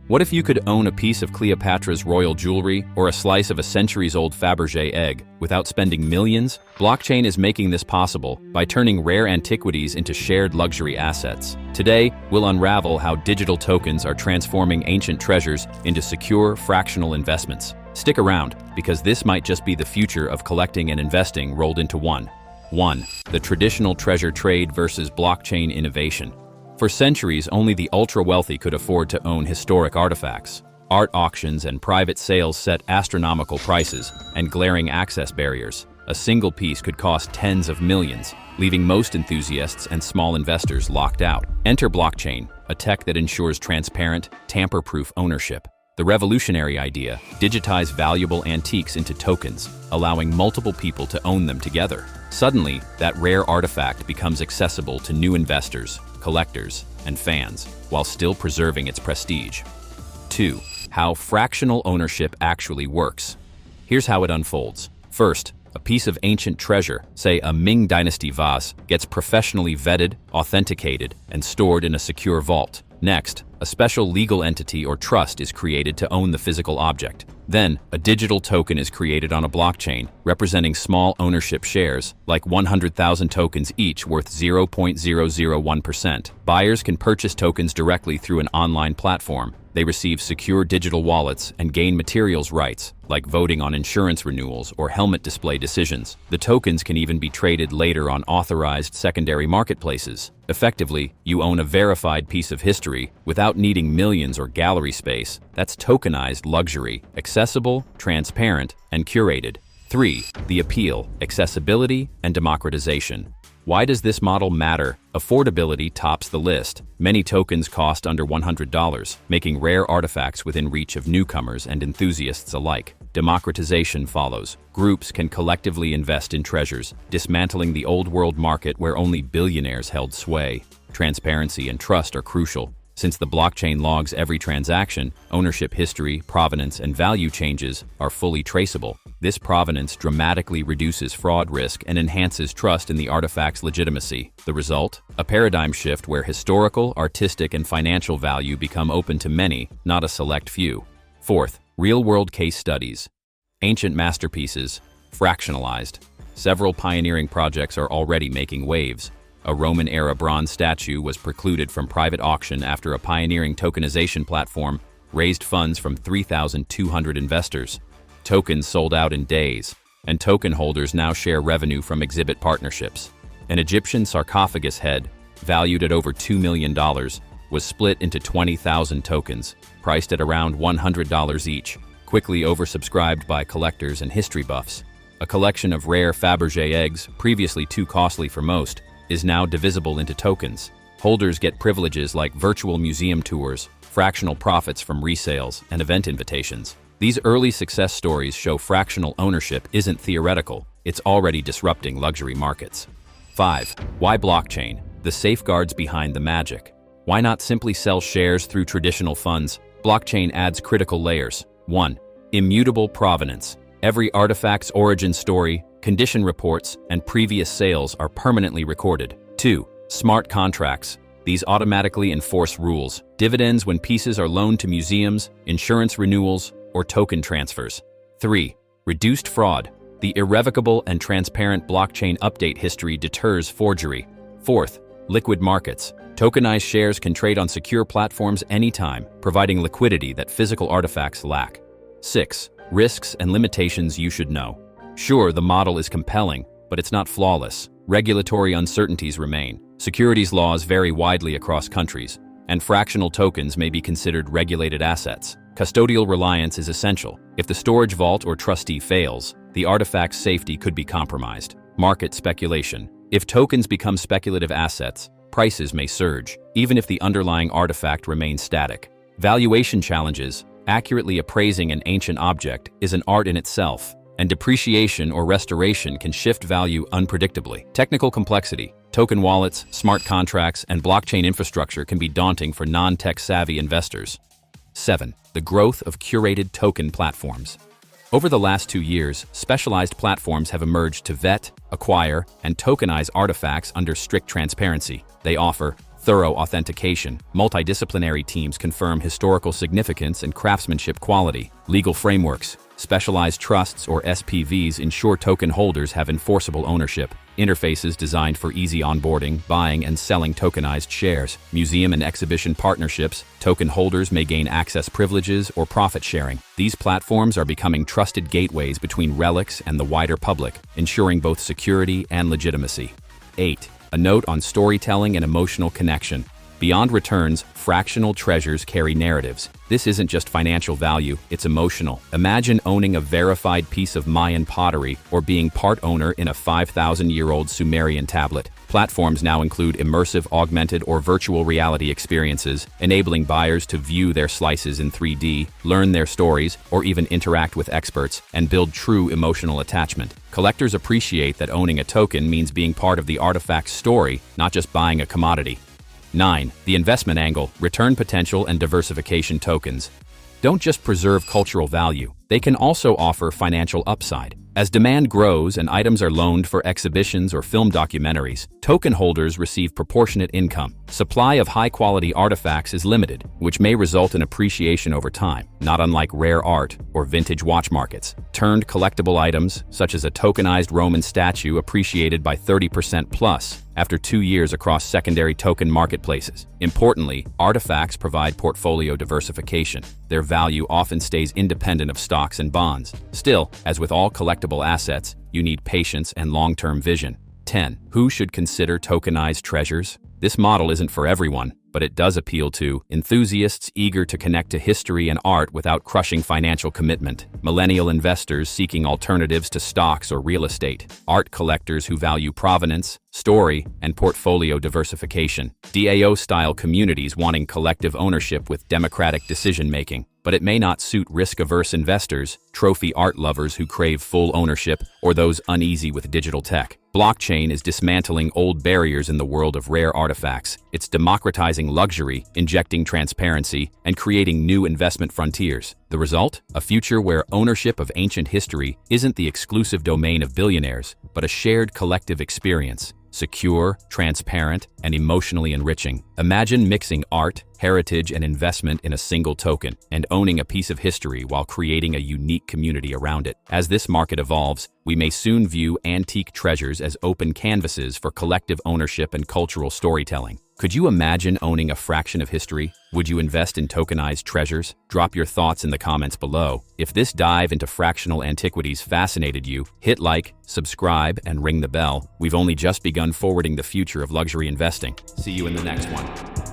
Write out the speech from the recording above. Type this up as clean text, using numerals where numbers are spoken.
What if you could own a piece of Cleopatra's royal jewelry or a slice of a centuries-old Fabergé egg without spending millions? Blockchain is making this possible by turning rare antiquities into shared luxury assets. Today, we'll unravel how digital tokens are transforming ancient treasures into secure, fractional investments. Stick around, because this might just be the future of collecting and investing rolled into one. 1. The traditional treasure trade versus blockchain innovation. For centuries, only the ultra-wealthy could afford to own historic artifacts. Art auctions and private sales set astronomical prices and glaring access barriers. A single piece could cost tens of millions, leaving most enthusiasts and small investors locked out. Enter blockchain, a tech that ensures transparent, tamper-proof ownership. The revolutionary idea: digitize valuable antiques into tokens, allowing multiple people to own them together. Suddenly, that rare artifact becomes accessible to new investors, collectors, and fans, while still preserving its prestige. 2. How fractional ownership actually works. Here's how it unfolds. First, a piece of ancient treasure, say a Ming Dynasty vase, gets professionally vetted, authenticated, and stored in a secure vault. Next, a special legal entity or trust is created to own the physical object. Then, a digital token is created on a blockchain, representing small ownership shares, like 100,000 tokens each worth 0.001%. Buyers can purchase tokens directly through an online platform. They receive secure digital wallets and gain materials rights, like voting on insurance renewals or helmet display decisions. The tokens can even be traded later on authorized secondary marketplaces. Effectively, you own a verified piece of history without needing millions or gallery space. That's tokenized luxury, accessible, transparent, and curated. 3. The appeal, accessibility, and democratization. Why does this model matter? Affordability tops the list. Many tokens cost under $100, making rare artifacts within reach of newcomers and enthusiasts alike. Democratization follows. Groups can collectively invest in treasures, dismantling the old-world market where only billionaires held sway. Transparency and trust are crucial. Since the blockchain logs every transaction, ownership history, provenance, and value changes are fully traceable. This provenance dramatically reduces fraud risk and enhances trust in the artifact's legitimacy. The result? A paradigm shift where historical, artistic, and financial value become open to many, not a select few. 4th, real-world case studies. Ancient masterpieces, fractionalized. Several pioneering projects are already making waves. A Roman-era bronze statue was precluded from private auction after a pioneering tokenization platform raised funds from 3,200 investors. Tokens sold out in days, and token holders now share revenue from exhibit partnerships. An Egyptian sarcophagus head, valued at over $2 million, was split into 20,000 tokens, priced at around $100 each, quickly oversubscribed by collectors and history buffs. A collection of rare Fabergé eggs, previously too costly for most, is now divisible into tokens. Holders get privileges like virtual museum tours, fractional profits from resales, and event invitations. These early success stories show fractional ownership isn't theoretical, it's already disrupting luxury markets. 5. Why blockchain? The safeguards behind the magic. Why not simply sell shares through traditional funds? Blockchain adds critical layers. 1. Immutable provenance. Every artifact's origin story, condition reports, and previous sales are permanently recorded. 2. Smart contracts. These automatically enforce rules. Dividends when pieces are loaned to museums, insurance renewals, or token transfers. 3. Reduced fraud. The irrevocable and transparent blockchain update history deters forgery. 4th, liquid markets. Tokenized shares can trade on secure platforms anytime, providing liquidity that physical artifacts lack. 6. Risks and limitations you should know. Sure, the model is compelling, but it's not flawless. Regulatory uncertainties remain. Securities laws vary widely across countries, and fractional tokens may be considered regulated assets. Custodial reliance is essential. If the storage vault or trustee fails, the artifact's safety could be compromised. Market speculation. If tokens become speculative assets, prices may surge, even if the underlying artifact remains static. Valuation challenges. Accurately appraising an ancient object is an art in itself, and depreciation or restoration can shift value unpredictably. Technical complexity. Token wallets, smart contracts, and blockchain infrastructure can be daunting for non-tech-savvy investors. 7. The growth of curated token platforms. Over the last 2 years, specialized platforms have emerged to vet, acquire, and tokenize artifacts under strict transparency. They offer thorough authentication. Multidisciplinary teams confirm historical significance and craftsmanship quality. Legal frameworks. Specialized trusts, or SPVs, ensure token holders have enforceable ownership. Interfaces designed for easy onboarding, buying, and selling tokenized shares. Museum and exhibition partnerships. Token holders may gain access privileges or profit sharing. These platforms are becoming trusted gateways between relics and the wider public, ensuring both security and legitimacy. 8. A note on storytelling and emotional connection. Beyond returns, fractional treasures carry narratives. This isn't just financial value, it's emotional. Imagine owning a verified piece of Mayan pottery or being part owner in a 5,000-year-old Sumerian tablet. Platforms now include immersive, augmented, or virtual reality experiences, enabling buyers to view their slices in 3D, learn their stories, or even interact with experts, and build true emotional attachment. Collectors appreciate that owning a token means being part of the artifact's story, not just buying a commodity. 9. The investment angle, return potential and diversification tokens. Don't just preserve cultural value, they can also offer financial upside. As demand grows and items are loaned for exhibitions or film documentaries, token holders receive proportionate income. Supply of high-quality artifacts is limited, which may result in appreciation over time, not unlike rare art or vintage watch markets. Turned collectible items, such as a tokenized Roman statue appreciated by 30% plus after 2 years across secondary token marketplaces. Importantly, artifacts provide portfolio diversification. Their value often stays independent of stocks and bonds. Still, as with all collectible assets, you need patience and long-term vision. 10. Who should consider tokenized treasures? This model isn't for everyone, but it does appeal to enthusiasts eager to connect to history and art without crushing financial commitment, millennial investors seeking alternatives to stocks or real estate, art collectors who value provenance, story, and portfolio diversification, DAO-style communities wanting collective ownership with democratic decision-making. But it may not suit risk-averse investors, trophy art lovers who crave full ownership, or those uneasy with digital tech. Blockchain is dismantling old barriers in the world of rare artifacts. It's democratizing luxury, injecting transparency, and creating new investment frontiers. The result? A future where ownership of ancient history isn't the exclusive domain of billionaires, but a shared collective experience. Secure, transparent, and emotionally enriching. Imagine mixing art, heritage, and investment in a single token, and owning a piece of history while creating a unique community around it. As this market evolves, we may soon view antique treasures as open canvases for collective ownership and cultural storytelling. Could you imagine owning a fraction of history? Would you invest in tokenized treasures? Drop your thoughts in the comments below. If this dive into fractional antiquities fascinated you, hit like, subscribe, and ring the bell. We've only just begun forwarding the future of luxury investing. See you in the next one.